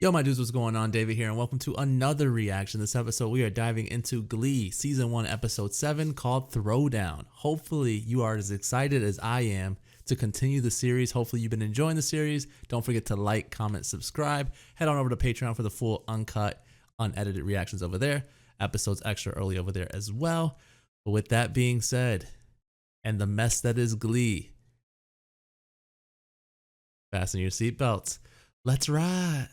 Yo, my dudes, what's going on? David here, and welcome to another reaction. This episode, we are diving into Glee Season 1, Episode 7, called Throwdown. Hopefully, you are as excited as I am to continue the series. Hopefully, you've been enjoying the series. Don't forget to like, comment, subscribe. Head on over to Patreon for the full, uncut, unedited reactions over there. Episodes extra early over there as well. But with that being said, and the mess that is Glee, fasten your seatbelts. Let's ride.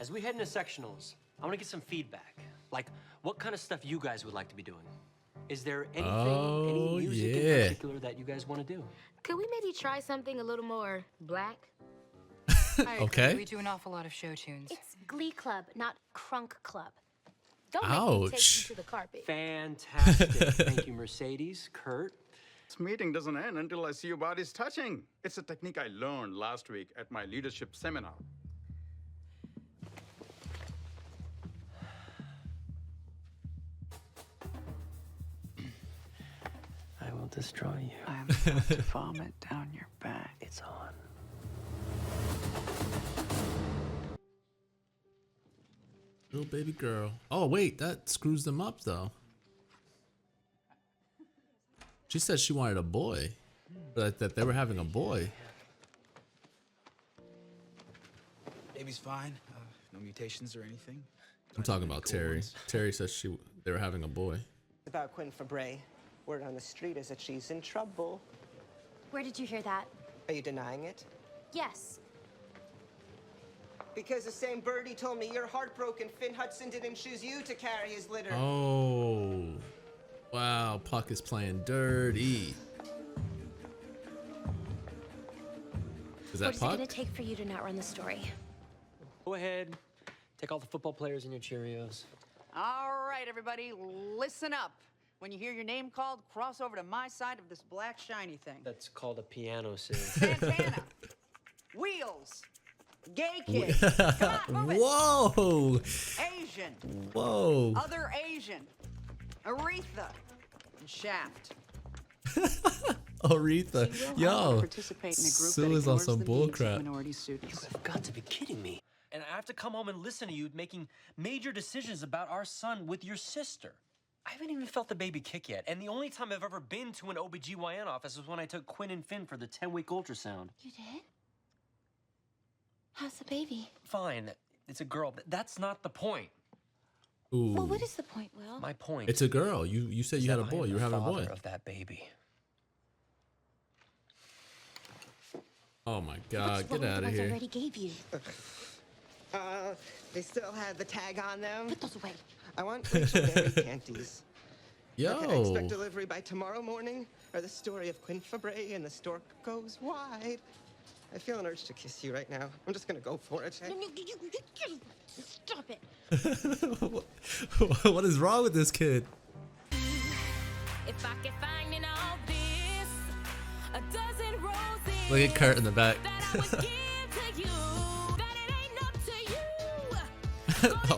As we head into sectionals, I want to get some feedback. Like, what kind of stuff you guys would like to be doing? Is there anything, any music in particular that you guys want to do? Could we maybe try something a little more black? Okay. We do an awful lot of show tunes. It's Glee Club, not Crunk Club. Don't make me take you to the carpet. Fantastic. Thank you, Mercedes, Kurt. This meeting doesn't end until I see your bodies touching. It's a technique I learned last week at my leadership seminar. I will destroy you. I'm about to vomit down your back. It's on. Little baby girl. Oh, wait, that screws them up, though. She said she wanted a boy. That they were having a boy. Baby's fine. No mutations or anything. I'm talking about Terry. Terry says they were having a boy. About Quinn Fabray. Word on the street is that she's in trouble. Where did you hear that? Are you denying it? Yes. Because the same birdie told me you're heartbroken Finn Hudson didn't choose you to carry his litter. Oh. Wow, Puck is playing dirty. Is that What is it Puck? gonna take for you to not run the story? Go ahead. Take all the football players in your Cheerios. All right, everybody, listen up. When you hear your name called, cross over to my side of this black shiny thing. That's called a piano, Sue. Santana. Wheels. Gay kid. Come on, move it. Whoa! Asian. Whoa! Other Asian. Aretha. And Shaft. Aretha. Yo, Participate in a group Sue that is on ignores some the bull needs of crap. minority students. You have got to be kidding me. And I have to come home and listen to you making major decisions about our son with your sister. I haven't even felt the baby kick yet. And the only time I've ever been to an OBGYN office was when I took Quinn and Finn for the 10-week ultrasound. You did? How's the baby? Fine, it's a girl. That's not the point. Ooh. Well, what is the point, Will? My point. It's a girl. You said you had a boy. You were having a boy. Of that baby. Oh my God! What's wrong Get out with the of ones I here. already gave you. They still have the tag on them. Put those away. I want Rachel Berry panties. Can I expect Yo. delivery by tomorrow morning? Or the story of Quinn Fabray and the stork goes wide? I feel an urge to kiss you right now. I'm just gonna go for it. No, stop it. What is wrong with this kid? If I can find in all this a dozen roses Look at Kurt in the back. that I would give to you, that it ain't up to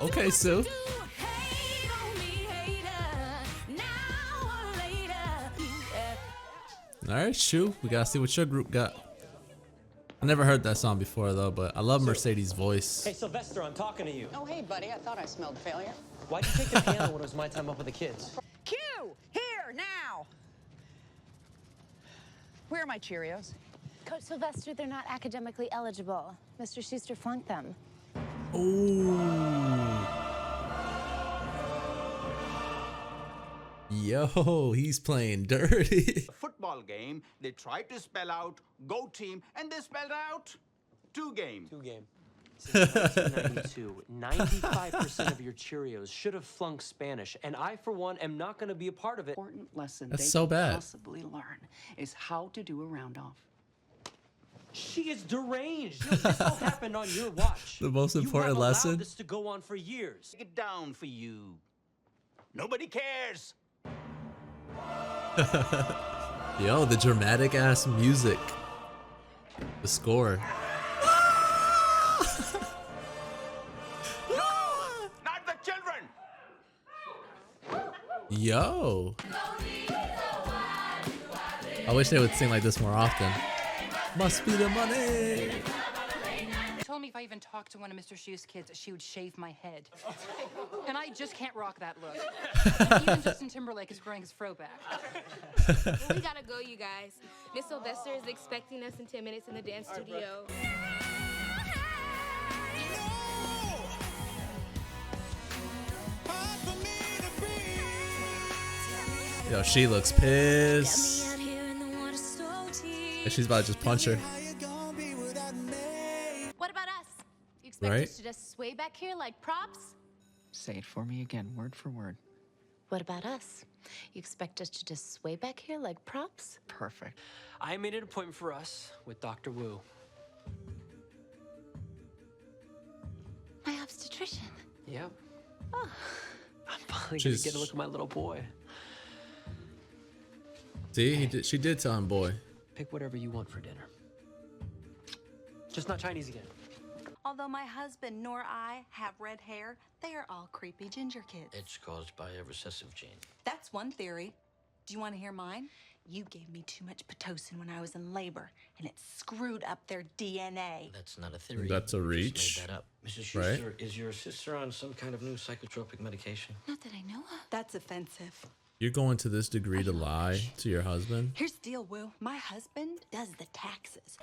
you. Okay, Sue. Do hate on me, hater, now or later. Yeah. All right, Shu. We gotta see what your group got. I never heard that song before though, but I love Mercedes' voice. Hey, Sylvester, I'm talking to you. Oh, hey, buddy, I thought I smelled failure. Why'd you take the piano when it was my time up with the kids? Q, here, now. Where are my Cheerios? Coach Sylvester, they're not academically eligible. Mr. Schuster flunked them. Ooh. Yo, he's playing dirty. Football game, they tried to spell out Go Team, and they spelled out 2 game. 2 game. Since 1992, 95% of your Cheerios should have flunked Spanish, and I, for one, am not going to be a part of it. Important lesson That's they so can bad. possibly learn is how to do a round off. She is deranged. You know, this all happened on your watch. The most important you have lesson? allowed this to go on for years. Take it down for you. Nobody cares. Yo, the dramatic ass music. The score. Not the children. Yo. I wish they would sing like this more often. Must be the money. Told me if I even talked to one of Mr. Shu's kids, she would shave my head. And I just can't rock that look. And even Justin Timberlake is growing his fro back. Well, we gotta go, you guys. Miss Sylvester is expecting us in 10 minutes in the dance studio. Yo, she looks pissed. And she's about to just punch her. What about us? You expect Right? us to just sway back here like props? Say it for me again, word for word. What about us? You expect us to just sway back here like props? Perfect. I made an appointment for us with Dr. Wu. My obstetrician. Yep. Oh. I'm finally She's- gonna get a look at my little boy. See, she did tell him, boy. Pick whatever you want for dinner. Just not Chinese again. Although my husband nor I have red hair, they are all creepy ginger kids. It's caused by a recessive gene. That's one theory. Do you want to hear mine? You gave me too much Pitocin when I was in labor, and it screwed up their DNA. That's not a theory. That's a You just reach. made that up. Mrs. Right? Schuster, is your sister on some kind of new psychotropic medication? Not that I know of. That's offensive. You're going to this degree to lie to your husband? Here's the deal, Wu. My husband does the taxes.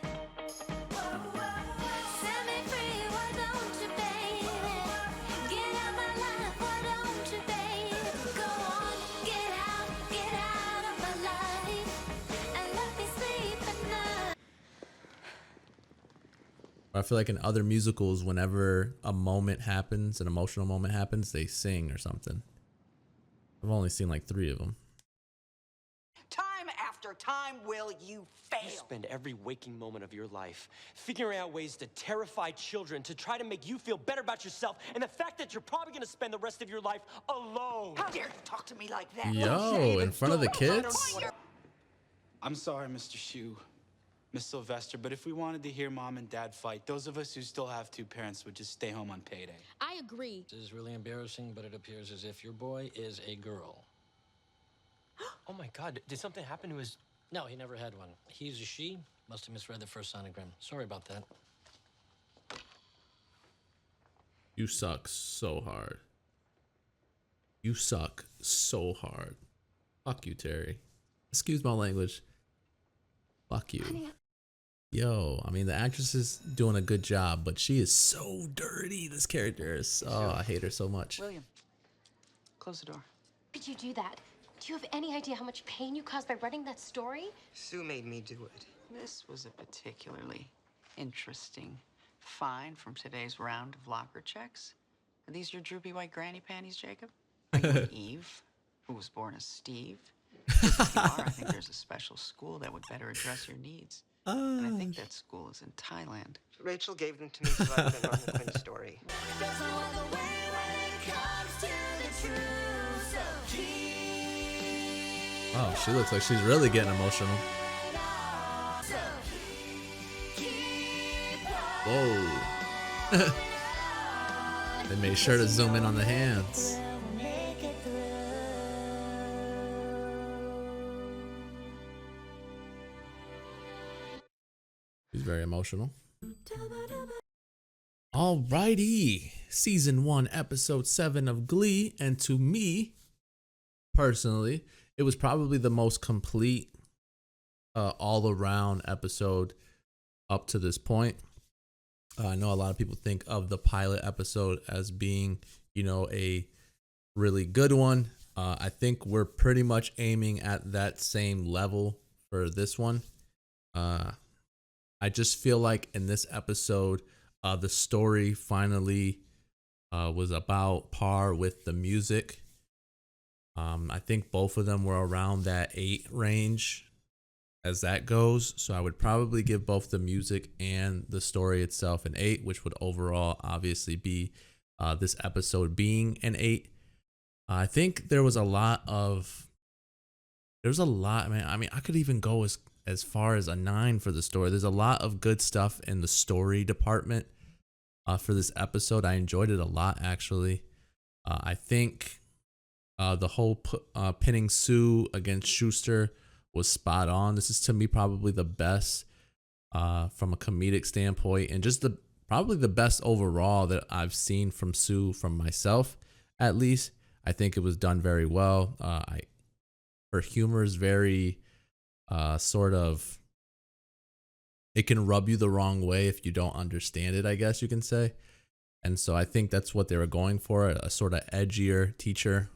I feel like in other musicals, whenever a moment happens, an emotional moment happens, they sing or something. I've only seen like 3 of them. Time after time, Will, you fail. You spend every waking moment of your life figuring out ways to terrify children to try to make you feel better about yourself, and the fact that you're probably gonna spend the rest of your life alone. How dare you talk to me like that? Yo, in front of the kids? I'm sorry, Mr. Shu, Miss Sylvester, but if we wanted to hear Mom and Dad fight, those of us who still have 2 parents would just stay home on payday. I agree. This is really embarrassing, but it appears as if your boy is a girl. Oh my God, did something happen to his... No, he never had one. He's a she. Must have misread the first sonogram. Sorry about that. You suck so hard. You suck so hard. Fuck you, Terry. Excuse my language. Fuck you. Honey, Yo, I mean, the actress is doing a good job, but she is so dirty. This character is, oh, I hate her so much. William, close the door. did you do that? Do you have any idea how much pain you caused by writing that story? Sue made me do it. This was a particularly interesting find from today's round of locker checks. Are these your droopy white granny panties, Jacob? Are you an Eve, who was born as Steve? If you are, I think there's a special school that would better address your needs. And I think that school is in Thailand. Rachel gave them to me so I could run the Quinn story. Oh, she looks like she's really getting emotional. Whoa. They made sure to zoom in on the hands. She's very emotional. Alrighty. Season 1, episode 7 of Glee. And to me, personally, it was probably the most complete all-around episode up to this point. I know a lot of people think of the pilot episode as being, you know, a really good one. I think we're pretty much aiming at that same level for this one. I just feel like in this episode, the story finally was about par with the music. I think both of them were around that 8 range as that goes. So I would probably give both the music and the story itself an 8, which would overall obviously be this episode being an 8. I think there was a lot, man. I mean, I could even go as far as a 9 for the story. There's a lot of good stuff in the story department for this episode. I enjoyed it a lot, actually. I think the whole pinning Sue against Schuster was spot on. This is, to me, probably the best from a comedic standpoint, and just probably the best overall that I've seen from Sue, from myself at least. I think it was done very well. Her humor is very sort of, it can rub you the wrong way if you don't understand it, I guess you can say. And so I think that's what they were going for, a sort of edgier teacher.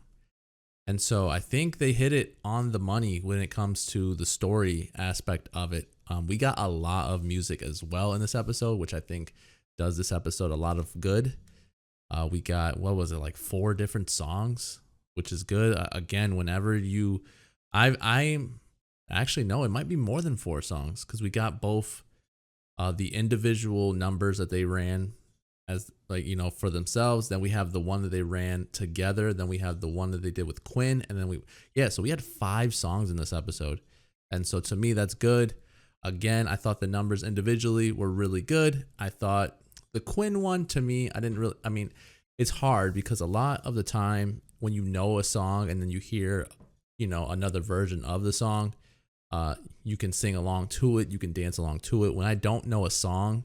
And so I think they hit it on the money when it comes to the story aspect of it. We got a lot of music as well in this episode, which I think does this episode a lot of good. We got, what was it, like 4 different songs, which is good. Again, whenever you, I actually, no, it might be more than 4 songs, because we got both the individual numbers that they ran as, like, you know, for themselves. Then we have the one that they ran together. Then we have the one that they did with Quinn. And then so we had 5 songs in this episode. And so to me, that's good. Again, I thought the numbers individually were really good. I thought the Quinn one, to me, I mean, it's hard because a lot of the time when you know a song and then you hear, you know, another version of the song, you can sing along to it. You can dance along to it. When I don't know a song,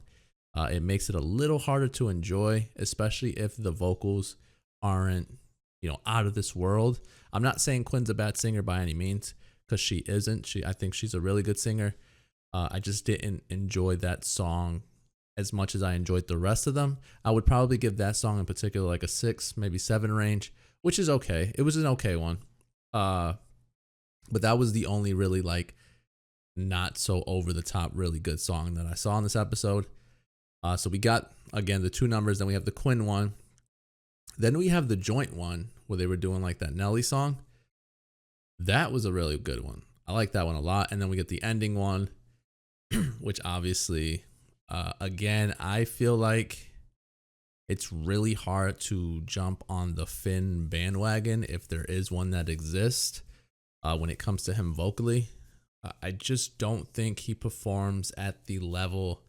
it makes it a little harder to enjoy, especially if the vocals aren't, you know, out of this world. I'm not saying Quinn's a bad singer by any means, because she isn't. I think she's a really good singer. I just didn't enjoy that song as much as I enjoyed the rest of them. I would probably give that song in particular like a 6, maybe 7 range, which is okay. It was an okay one. But that was the only really like not so over the top, really good song that I saw in this episode. So we got, again, the 2 numbers. Then we have the Quinn one. Then we have the joint one where they were doing like that Nelly song. That was a really good one. I like that one a lot. And then we get the ending one, which obviously, again, I feel like it's really hard to jump on the Finn bandwagon if there is one that exists when it comes to him vocally. I just don't think he performs at the level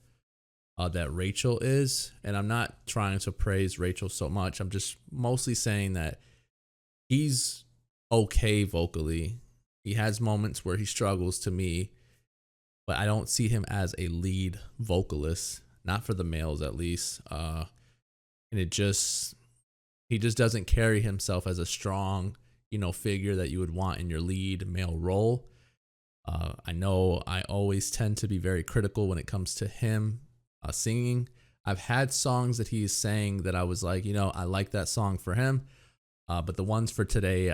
that Rachel is. And I'm not trying to praise Rachel so much. I'm just mostly saying that he's okay vocally. He has moments where he struggles to me, but I don't see him as a lead vocalist, not for the males at least. And he just doesn't carry himself as a strong, you know, figure that you would want in your lead male role. I know I always tend to be very critical when it comes to him singing. I've had songs that he's sang that I was like, you know, I like that song for him. But the ones for today,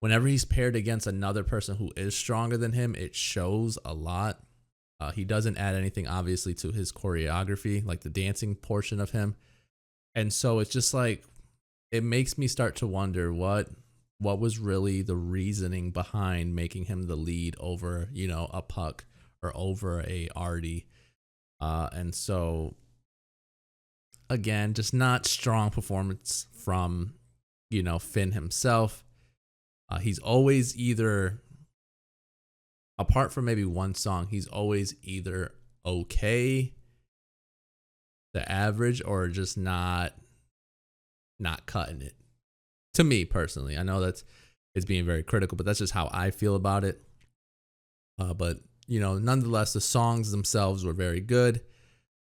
whenever he's paired against another person who is stronger than him, it shows a lot. He doesn't add anything, obviously, to his choreography, like the dancing portion of him. And so it's just like, it makes me start to wonder what was really the reasoning behind making him the lead over, you know, a Puck or over a Artie. And so, again, just not strong performance from, you know, Finn himself. He's always either, apart from maybe one song, he's always either okay, the average, or just not cutting it. To me personally, I know it's being very critical, but that's just how I feel about it. But, you know, nonetheless, the songs themselves were very good.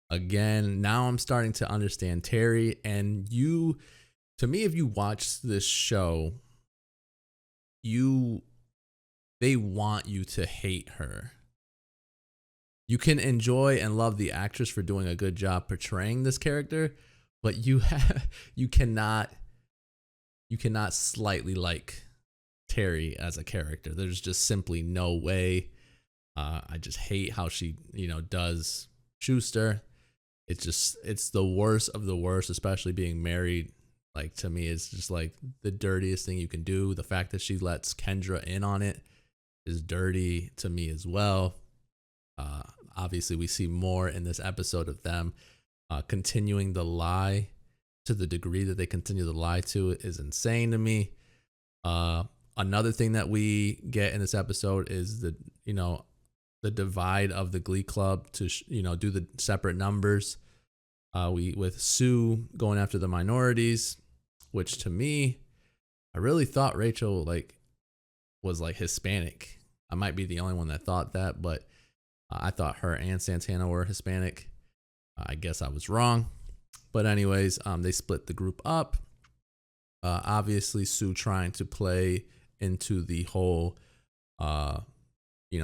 Again, now I'm starting to understand Terry, and to me, if you watch this show, they want you to hate her. You can enjoy and love the actress for doing a good job portraying this character, but you cannot slightly like Terry as a character. There's just simply no way. I just hate how she, you know, does Schuster. It's the worst of the worst, especially being married. Like, to me, it's just like the dirtiest thing you can do. The fact that she lets Kendra in on it is dirty to me as well. Obviously, we see more in this episode of them continuing the lie to the degree that they continue to lie to it is insane to me. Another thing that we get in this episode is the divide of the Glee Club to, do the separate numbers. With Sue going after the minorities, which to me, I really thought Rachel was Hispanic. I might be the only one that thought that, but I thought her and Santana were Hispanic. I guess I was wrong. But anyways, they split the group up. Obviously, Sue trying to play into the whole,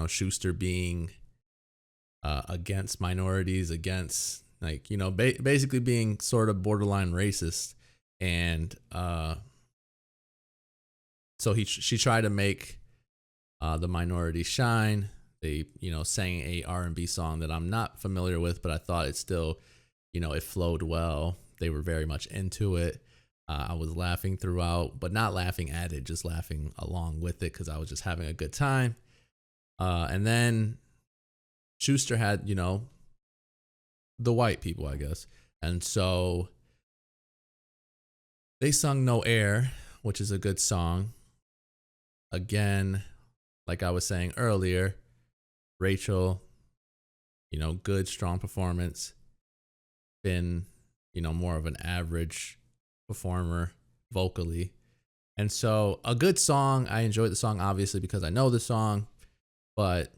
Schuster being against minorities, against basically being sort of borderline racist. And so she tried to make the minority shine. They, sang a R&B song that I'm not familiar with, but I thought it still, it flowed well. They were very much into it. I was laughing throughout, but not laughing at it, just laughing along with it because I was just having a good time. And then Schuster had, the white people, I guess. And so they sung No Air, which is a good song. Again, like I was saying earlier, Rachel, good, strong performance. Finn, more of an average performer vocally. And so a good song. I enjoyed the song, obviously, because I know the song, but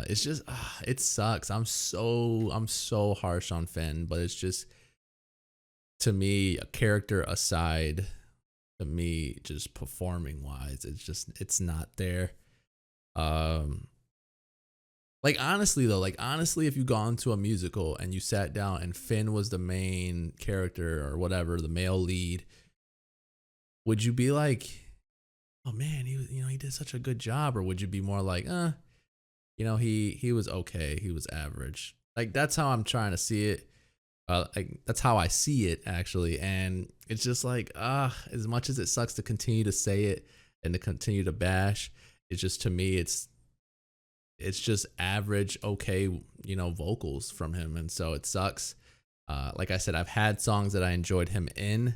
it's just, it sucks. I'm so harsh on Finn, but it's just, to me, a character aside, to me, just performing wise, it's not there. Honestly, if you gone to a musical and you sat down and Finn was the main character or whatever, the male lead, would you be like, oh man, he did such a good job? Or would you be more like, he was okay, he was average? That's how I'm trying to see it. That's how I see it, actually. And it's just as much as it sucks to continue to say it and to continue to bash, it's just, to me, it's just average, okay, vocals from him. And so it sucks. Like I said, I've had songs that I enjoyed him in,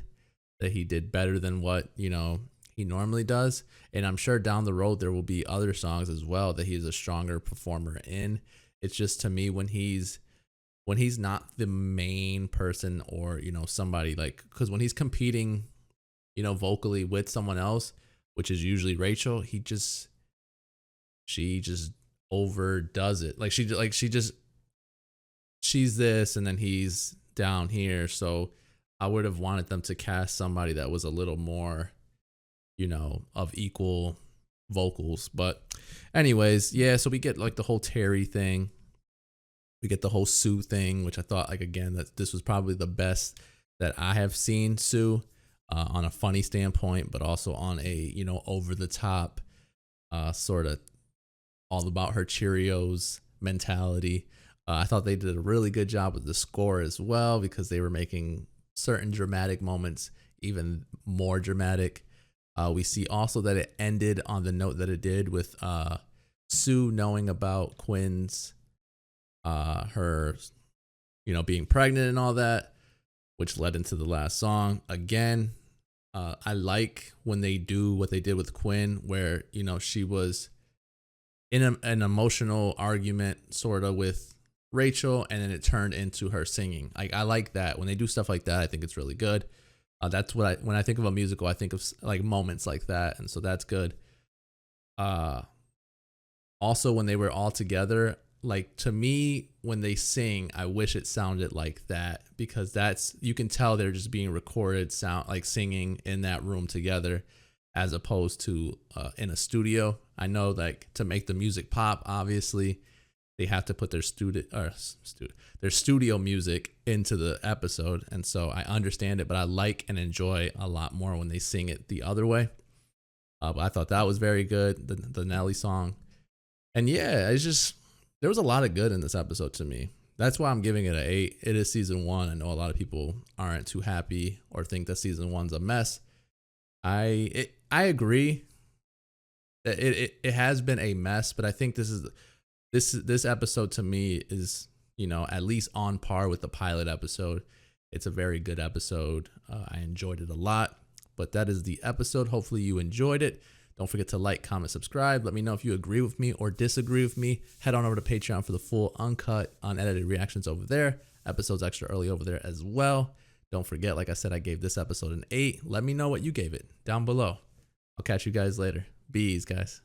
that he did better than what, he normally does. And I'm sure down the road there will be other songs as well that he's a stronger performer in. It's just, to me, when he's not the main person, or, somebody because when he's competing, vocally with someone else, which is usually Rachel, she just overdoes it. She's this and then he's down here. So I would have wanted them to cast somebody that was a little more, of equal vocals. But anyways, yeah, so we get the whole Terry thing. We get the whole Sue thing, which I thought, again, that this was probably the best that I have seen Sue, on a funny standpoint, but also on a, over the top, sort of all about her Cheerios mentality. I thought they did a really good job with the score as well, because they were making certain dramatic moments even more dramatic. We see also that it ended on the note that it did, with Sue knowing about Quinn's, her, being pregnant and all that, which led into the last song. Again, I like when they do what they did with Quinn, where, she was in an emotional argument sort of with Rachel, and then it turned into her singing. I like that when they do stuff like that. I think it's really good. That's what when I think of a musical, I think of moments like that, and so that's good. Also, when they were all together, to me, when they sing, I wish it sounded like that, because you can tell they're just being recorded, sound singing in that room together, as opposed to in a studio. I know to make the music pop, obviously they have to put their studio music into the episode, and so I understand it, but I like and enjoy a lot more when they sing it the other way. But I thought that was very good, the Nelly song. And yeah, it's just, there was a lot of good in this episode to me. That's why I'm giving it an 8. It is season 1. I know a lot of people aren't too happy or think that season 1's a mess. I agree that it has been a mess, but I think this episode to me is, at least on par with the pilot episode. It's a very good episode. I enjoyed it a lot, but that is the episode. Hopefully you enjoyed it. Don't forget to like, comment, subscribe. Let me know if you agree with me or disagree with me. Head on over to Patreon for the full uncut, unedited reactions over there. Episodes extra early over there as well. Don't forget, like I said, I gave this episode an 8. Let me know what you gave it down below. I'll catch you guys later. Bees, guys.